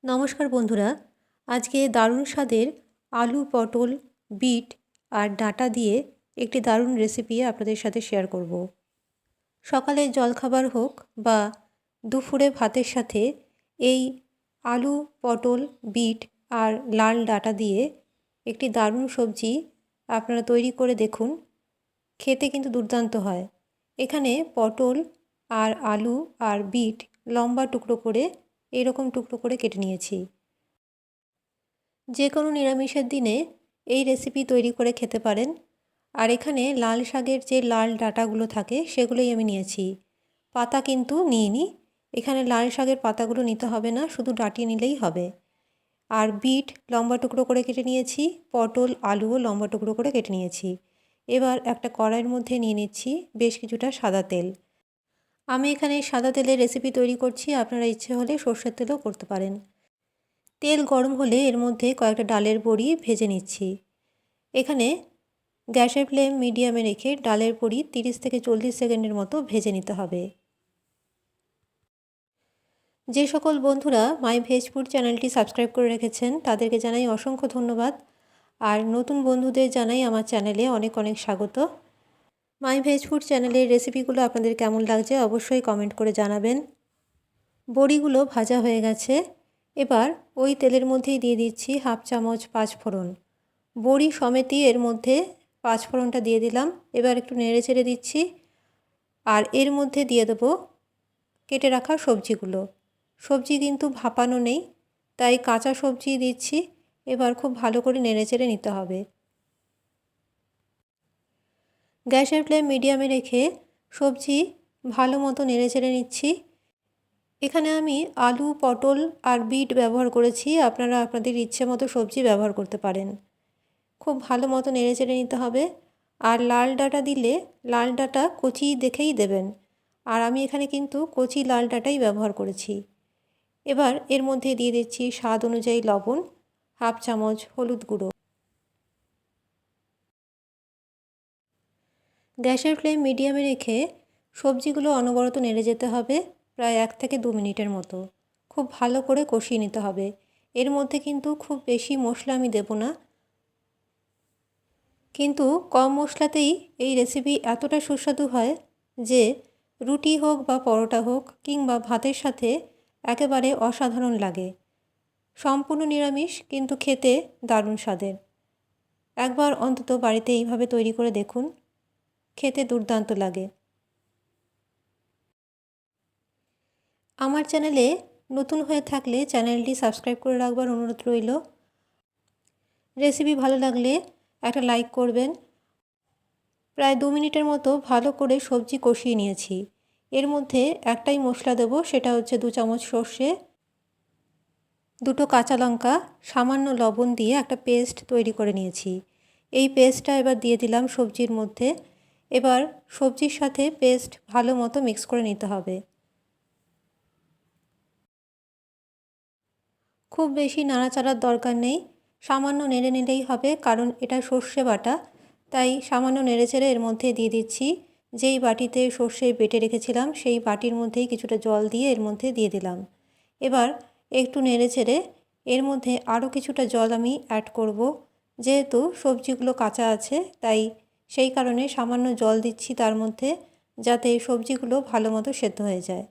নমস্কার বন্ধুরা, আজকে দারুণ স্বাদের আলু, পটল, বিট আর ডাঁটা দিয়ে একটি দারুণ রেসিপি আপনাদের সাথে শেয়ার করব। সকালের জলখাবার হোক বা দুপুরে ভাতের সাথে এই আলু, পটল, বিট আর লাল ডাঁটা দিয়ে একটি দারুণ সবজি আপনারা তৈরি করে দেখুন। খেতে কিন্তু দুর্দান্ত হয়। এখানে পটল আর আলু আর বিট লম্বা টুকরো করে এইরকম টুকরো করে কেটে নিয়েছি। যে কোনো নিরামিষের দিনে এই রেসিপি তৈরি করে খেতে পারেন। আর এখানে লাল শাকের যে লাল ডাঁটাগুলো থাকে সেগুলোই আমি নিয়েছি, পাতা কিন্তু নিইনি। এখানে লাল শাকের পাতাগুলো নিতে হবে না, শুধু ডাঁটি নিলেই হবে। আর বিট লম্বা টুকরো করে কেটে নিয়েছি, পটল আলুও লম্বা টুকরো করে কেটে নিয়েছি। এবার একটা কড়াইয়ের মধ্যে নিয়ে নিচ্ছি বেশ কিছুটা সাদা তেল। আমি এখানে সাদা তেলের রেসিপি তৈরি করছি, আপনারা ইচ্ছে হলে সর্ষের তেলও করতে পারেন। তেল গরম হলে এর মধ্যে কয়েকটা ডালের বড়ি ভেজে নিচ্ছি। এখানে গ্যাসের ফ্লেম মিডিয়ামে রেখে ডালের বড়ি 30 থেকে 40 সেকেন্ডের মতো ভেজে নিতে হবে। যে সকল বন্ধুরা মাই ভেজ ফুড চ্যানেলটি সাবস্ক্রাইব করে রেখেছেন তাদেরকে জানাই অসংখ্য ধন্যবাদ। আর নতুন বন্ধুদের জানাই আমার চ্যানেলে অনেক অনেক স্বাগত। মাই ভেজ ফুড চ্যানেলের রেসিপিগুলো আপনাদের কেমন লাগছে অবশ্যই কমেন্ট করে জানাবেন। বড়িগুলো ভাজা হয়ে গেছে। এবার ওই তেলের মধ্যেই দিয়ে দিচ্ছি হাফ চামচ পাঁচফোড়ন। বড়ি সমেতই এর মধ্যে পাঁচফোড়নটা দিয়ে দিলাম। এবার একটু নেড়ে চেড়ে দিচ্ছি। আর এর মধ্যে দিয়ে দেবো কেটে রাখা সবজিগুলো। সবজি কিন্তু ভাপানো নেই, তাই কাঁচা সবজি দিচ্ছি। এবার খুব ভালো করে নেড়ে চেড়ে নিতে হবে। গ্যাসের ফ্লেম মিডিয়ামে রেখে সবজি ভালো মতো নেড়ে চেড়ে নিচ্ছি। এখানে আমি আলু, পটল আর বিট ব্যবহার করেছি, আপনারা আপনাদের ইচ্ছে মতো সবজি ব্যবহার করতে পারেন। খুব ভালো মতো নেড়ে চেড়ে নিতে হবে। আর লাল ডাঁটা দিলে লাল ডাঁটা কচি দেখেই দেবেন, আর আমি এখানে কিন্তু কচি লাল ডাঁটাই ব্যবহার করেছি। এবার এর মধ্যে দিয়ে দিচ্ছি স্বাদ অনুযায়ী লবণ, হাফ চামচ হলুদ গুঁড়ো। গ্যাসের ফ্লেম মিডিয়ামে রেখে সবজিগুলো অনবরত নেড়ে যেতে হবে প্রায় 1 থেকে 2 মিনিটের মতো। খুব ভালো করে কষিয়ে নিতে হবে। এর মধ্যে কিন্তু খুব বেশি মশলা আমি দেব না, কিন্তু কম মশলাতেই এই রেসিপি এতটা সুস্বাদু হয় যে রুটি হোক বা পরোটা হোক কিংবা ভাতের সাথে একেবারে অসাধারণ লাগে। সম্পূর্ণ নিরামিষ কিন্তু খেতে দারুণ স্বাদের। একবার অন্তত বাড়িতে এইভাবে তৈরি করে দেখুন, খেতে দুর্দান্ত লাগে। আমার চ্যানেলে নতুন হয়ে থাকলে চ্যানেলটি সাবস্ক্রাইব করে রাখবার অনুরোধ রইল। রেসিপি ভালো লাগলে একটা লাইক করবেন। প্রায় 2 মিনিটের মতো ভালো করে সবজি কষিয়ে নিয়েছি। এর মধ্যে একটাই মশলা দেব, সেটা হচ্ছে 2 চামচ সর্ষে, 2টো কাঁচা লঙ্কা, সামান্য লবণ দিয়ে একটা পেস্ট তৈরি করে নিয়েছি। এই পেস্টটা এবার দিয়ে দিলাম সবজির মধ্যে। এবার সবজির সাথে পেস্ট ভালো মতো মিক্স করে নিতে হবে। খুব বেশি নাড়াচাড়ার দরকার নেই, সামান্য নেড়ে নিলেই হবে, কারণ এটা সর্ষে বাটা। তাই সামান্য নেড়েচেড়ে এর মধ্যে দিয়ে দিচ্ছি যেই বাটিতে সর্ষে বেটে রেখেছিলাম সেই বাটির মধ্যেই কিছুটা জল দিয়ে এর মধ্যে দিয়ে দিলাম। এবার একটু নেড়েচেড়ে এর মধ্যে আরও কিছুটা জল আমি অ্যাড করব। যেহেতু সবজিগুলো কাঁচা আছে তাই সেই কারণে সামান্য জল দিচ্ছি তার মধ্যে, যাতে সবজিগুলো ভালো মতো সেদ্ধ হয়ে যায়।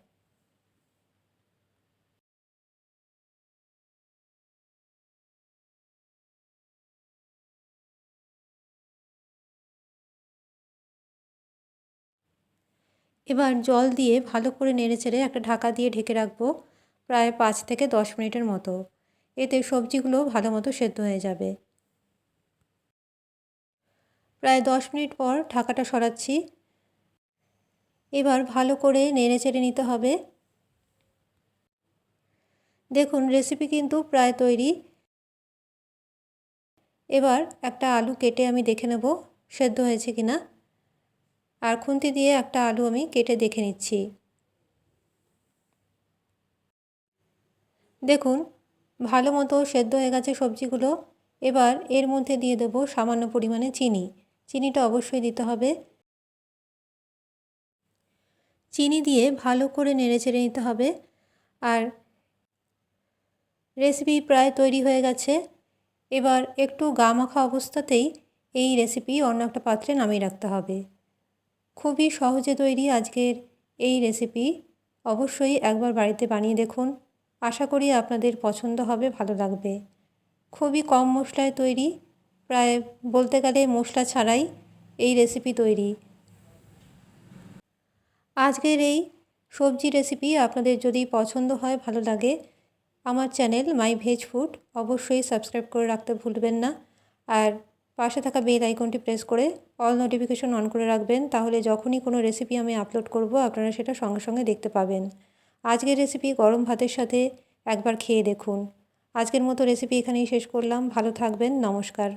এবার জল দিয়ে ভালো করে নেড়েচেড়ে একটা ঢাকা দিয়ে ঢেকে রাখবো প্রায় 5 থেকে 10 মিনিটের মতো। এতে সবজিগুলো ভালো মতো সেদ্ধ হয়ে যাবে। প্রায় 10 মিনিট পর ঢাকাটা সরাচ্ছি। এবার ভালো করে নেড়েচেড়ে নিতে হবে। দেখুন রেসিপি কিন্তু প্রায় তৈরি। এবার একটা আলু কেটে আমি দেখে নেব সেদ্ধ হয়েছে কিনা। আর খুন্তি দিয়ে একটা আলু আমি কেটে দেখে নিচ্ছি। দেখুন ভালো মতো সেদ্ধ হয়ে গেছে সবজিগুলো। এবার এর মধ্যে দিয়ে দেবো সামান্য পরিমাণে চিনি। চিনিটা অবশ্যই দিতে হবে। চিনি দিয়ে ভালো করে নেড়েচেড়ে নিতে হবে। আর রেসিপি প্রায় তৈরি হয়ে গেছে। এবার একটু গা মাখা অবস্থাতেই এই রেসিপি অন্য একটা পাত্রে নামিয়ে রাখতে হবে। খুবই সহজে তৈরি আজকের এই রেসিপি। অবশ্যই একবার বাড়িতে বানিয়ে দেখুন। আশা করি আপনাদের পছন্দ হবে, ভালো লাগবে। খুবই কম মশলায় তৈরি, প্রায় বলতে গেলে মশলা ছাড়াই এই রেসিপি তৈরি। আজকের এই সবজি রেসিপি আপনাদের যদি পছন্দ হয়, ভালো লাগে, আমার চ্যানেল মাই ভেজ ফুড অবশ্যই সাবস্ক্রাইব করে রাখতে ভুলবেন না। আর পাশে থাকা বেল আইকনটি প্রেস করে অল নোটিফিকেশন অন করে রাখবেন, তাহলে যখনই কোনো রেসিপি আমি আপলোড করব আপনারা সেটা সঙ্গে সঙ্গে দেখতে পাবেন। আজকের রেসিপি গরম ভাতের সাথে একবার খেয়ে দেখুন। আজকের মতো রেসিপি এখানেই শেষ করলাম। ভালো থাকবেন, নমস্কার।